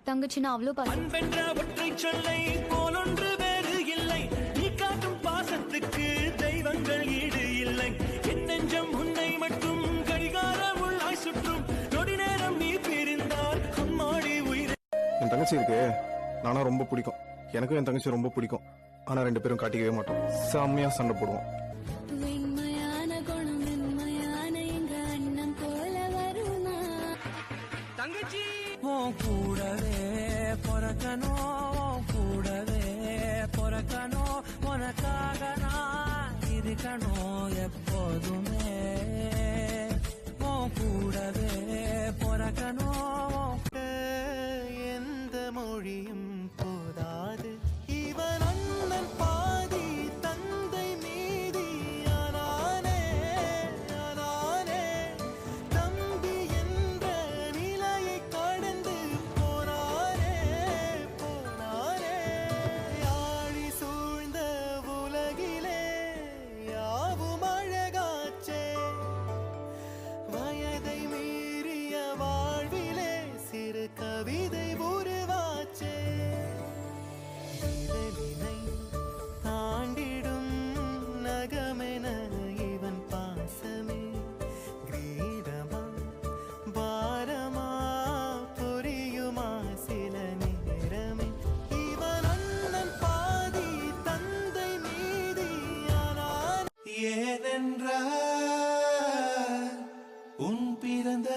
தங்கச்சினா அவ்வளோ பாசம். ஒற்றை சொல்லை போலொன்று வேறு இல்லை. நீ காட்டும் பாசத்துக்கு தெய்வங்கள் ஈடு இல்லை. என் நெஞ்சம் உன்னை மட்டும் கடிகாரம் உள்ளாய் சுற்றும். நொடி நேரம் நீ பிரிந்தால் அம்மாடி உயிர். என் தங்கச்சி இருக்கு, நானா ரொம்ப பிடிக்கும். எனக்கும் என் தங்கச்சி ரொம்ப பிடிக்கும். ஆனா 2 பேரும் காட்டிக்கவே மாட்டோம். செம்மையா சண்டை போடுவோம். தங்கச்சி கூடவே பொறக்கணும் உனக்காக நான் இருக்கணும் எப்போதுமே. கூடவே பொறக்கணும். எந்த மொழியும் போதாது. இவன் அண்ணன் பாதி தந்தை மீதி. ஆனானே தம்பி என்ற நிலையை கடந்து போனானே. யாழி சூழ்ந்த உலகிலே யாவும் அழகாச்சே. வயதை மீறிய வாழ்விலே சிறு கவிதை உருவாச்சே. இதழினை தாண்டிடும் நகமென இவன் பாசமே கிரீடமா பாரமா புரியுமா சில நேரமே. இவன் அண்ணன் பாதி தந்தை மீதி. ஆனால் ஏனென்றால் உன் பிறந்த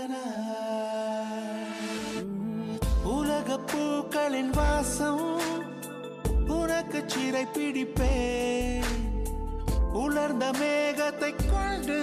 உலக பூக்களின் வாசம் உனக்கு சிறை பிடிப்பேன். உலர்ந்த மேகத்தை கொண்டு